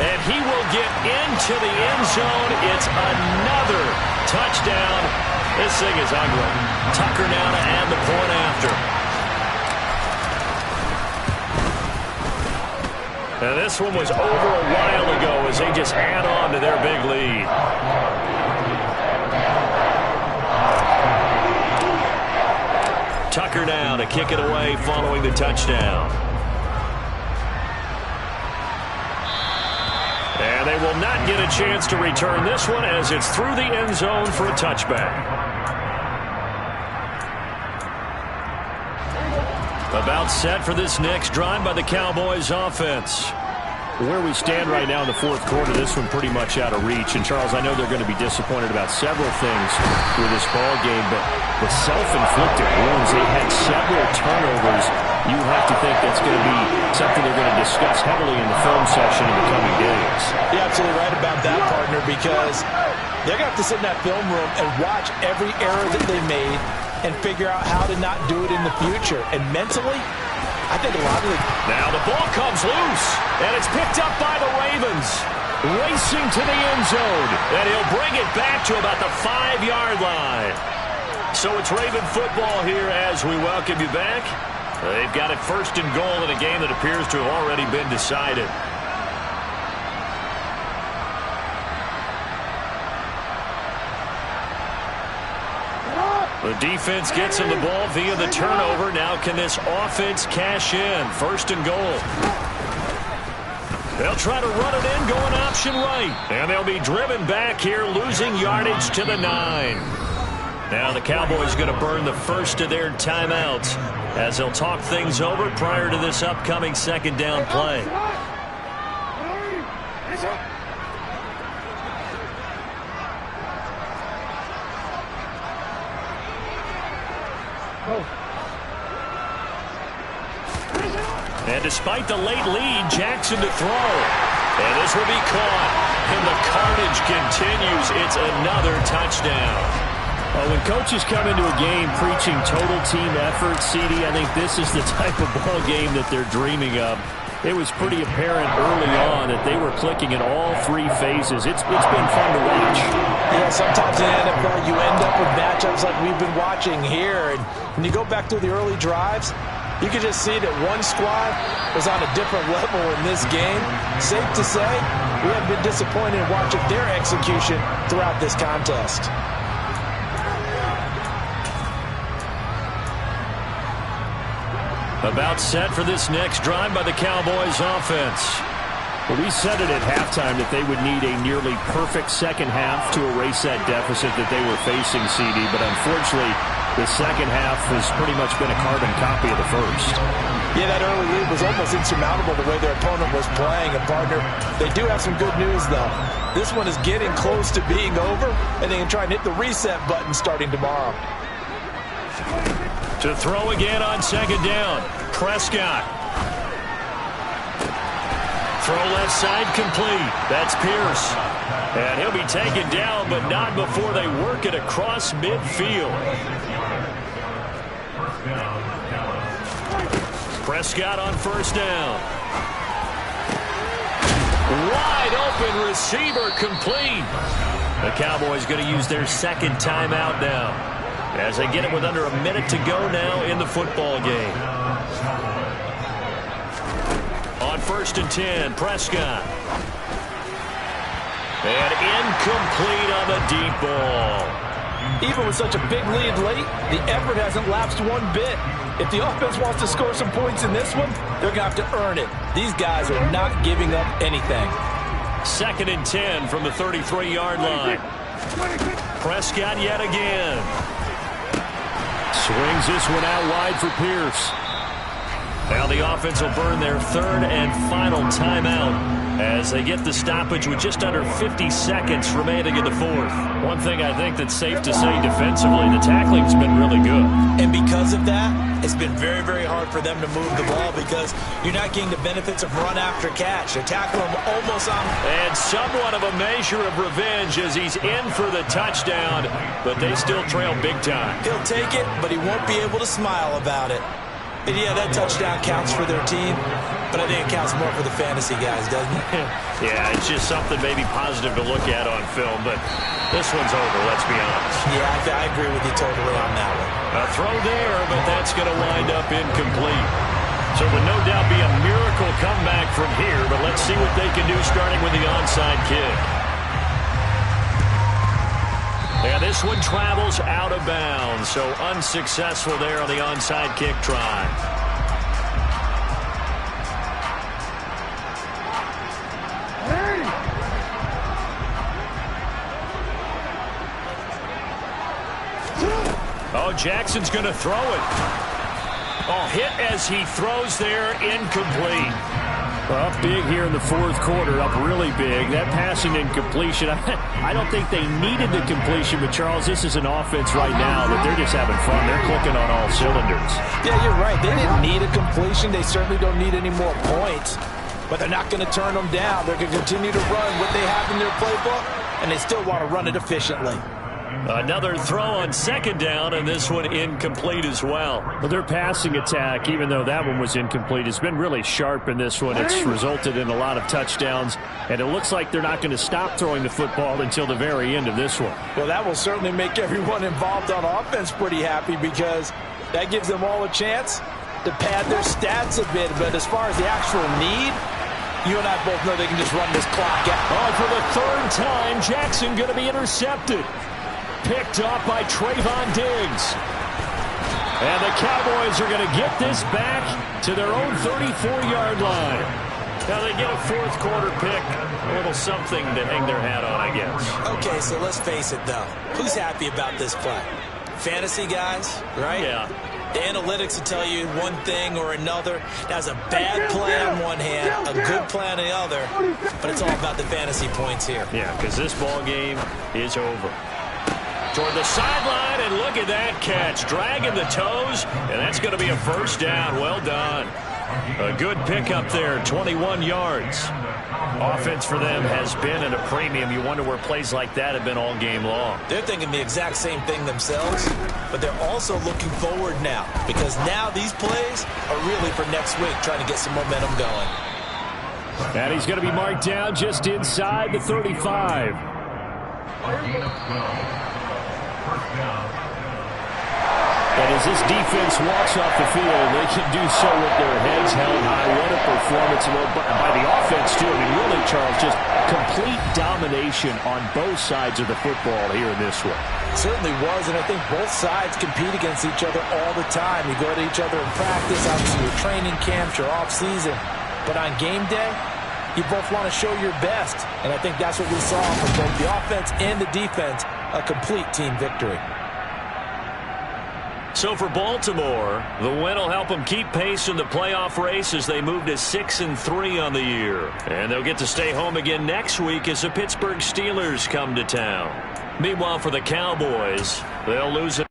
And he will get into the end zone. It's another touchdown. This thing is ugly. Tucker now to add the point after. And this one was over a while ago as they just add on to their big lead. Tucker now to kick it away following the touchdown. And they will not get a chance to return this one as it's through the end zone for a touchback. About set for this next drive by the Cowboys offense. Where we stand right now in the 4th quarter, this one pretty much out of reach. And, Charles, I know they're going to be disappointed about several things through this ball game, but the self-inflicted wounds, they had several turnovers. You have to think that's going to be something they're going to discuss heavily in the film session in the coming days. You're absolutely right about that, partner, because they're going to have to sit in that film room and watch every error that they made and figure out how to not do it in the future. And mentally, I think a lot of it. Now the ball comes loose, and it's picked up by the Ravens. Racing to the end zone, and he'll bring it back to about the 5-yard line. So it's Raven football here as we welcome you back. They've got it 1st and goal in a game that appears to have already been decided. The defense gets him the ball via the turnover. Now can this offense cash in? 1st and goal. They'll try to run it in, going option right. And they'll be driven back here, losing yardage to the 9. Now the Cowboys going to burn the first of their timeouts as they'll talk things over prior to this upcoming 2nd down play. And despite the late lead, Jackson to throw. And this will be caught. And the carnage continues. It's another touchdown. Well, when coaches come into a game preaching total team effort, CD, I think this is the type of ball game that they're dreaming of. It was pretty apparent early on that they were clicking in all three phases. It's been fun to watch. Yeah, sometimes in the NFL you end up with matchups like we've been watching here. And when you go back through the early drives, you can just see that one squad was on a different level in this game. Safe to say, we have been disappointed in watching their execution throughout this contest. About set for this next drive by the Cowboys offense. Well, we said it at halftime that they would need a nearly perfect second half to erase that deficit that they were facing, CD. But unfortunately, the second half has pretty much been a carbon copy of the first. Yeah, that early lead was almost insurmountable the way their opponent was playing. And, partner, they do have some good news, though. This one is getting close to being over, and they can try and hit the reset button starting tomorrow. To throw again on second down. Prescott. Throw left side complete. That's Pierce. And he'll be taken down, but not before they work it across midfield. Prescott on first down. Wide open receiver complete. The Cowboys going to use their second timeout now, as they get it with under a minute to go now in the football game. On 1st and 10, Prescott. And incomplete on the deep ball. Even with such a big lead late, the effort hasn't lapsed one bit. If the offense wants to score some points in this one, they're going to have to earn it. These guys are not giving up anything. 2nd and 10 from the 33-yard line. Prescott yet again. Swings this one out wide for Pierce. Now the offense will burn their third and final timeout as they get the stoppage with just under 50 seconds remaining in the fourth. One thing I think that's safe to say defensively, the tackling's been really good. And because of that, it's been very, very hard for them to move the ball because you're not getting the benefits of run after catch. They're tackling him almost on. And somewhat of a measure of revenge as he's in for the touchdown, but they still trail big time. He'll take it, but he won't be able to smile about it. And yeah, that touchdown counts for their team, but I think it counts more for the fantasy guys, doesn't it? Yeah, it's just something maybe positive to look at on film, but this one's over, let's be honest. Yeah, I agree with you totally on that one. A throw there, but that's going to wind up incomplete. So it would no doubt be a miracle comeback from here, but let's see what they can do starting with the onside kick. Yeah, this one travels out of bounds, so unsuccessful there on the onside kick try. Oh, Jackson's going to throw it. Oh, hit as he throws there, incomplete. Up big here in the fourth quarter, up really big. That passing incompletion, I don't think they needed the completion, but Charles, this is an offense right now that they're just having fun. They're clicking on all cylinders. Yeah, you're right. They didn't need a completion. They certainly don't need any more points, but they're not going to turn them down. They're going to continue to run what they have in their playbook, and they still want to run it efficiently. Another throw on second down, and this one incomplete as well. Well, their passing attack, even though that one was incomplete, has been really sharp in this one. It's resulted in a lot of touchdowns, and it looks like they're not going to stop throwing the football until the very end of this one. Well, that will certainly make everyone involved on offense pretty happy because that gives them all a chance to pad their stats a bit. But as far as the actual need, you and I both know they can just run this clock out. Oh, for the third time, Jackson going to be intercepted. Picked up by Trayvon Diggs. And the Cowboys are going to get this back to their own 34-yard line. Now they get a fourth quarter pick. A little something to hang their hat on, I guess. Okay, so let's face it, though. Who's happy about this play? Fantasy guys, right? Yeah. The analytics will tell you one thing or another. That's a bad play on one hand, a good play on the other, but it's all about the fantasy points here. Yeah, because this ball game is over. Toward the sideline, and look at that catch. Dragging the toes, and that's going to be a first down. Well done. A good pickup there, 21 yards. Offense for them has been at a premium. You wonder where plays like that have been all game long. They're thinking the exact same thing themselves, but they're also looking forward now, because now these plays are really for next week, trying to get some momentum going. And he's going to be marked down just inside the 35. And as this defense walks off the field, they can do so with their heads held high. What a performance by the offense, too. I mean, really, Charles, just complete domination on both sides of the football here in this one. Certainly was, and I think both sides compete against each other all the time. You go to each other in practice, obviously your training camps, your off-season. But on game day, you both want to show your best. And I think that's what we saw from both the offense and the defense, a complete team victory. So for Baltimore, the win will help them keep pace in the playoff race as they move to 6-3 on the year. And they'll get to stay home again next week as the Pittsburgh Steelers come to town. Meanwhile, for the Cowboys, they'll lose it.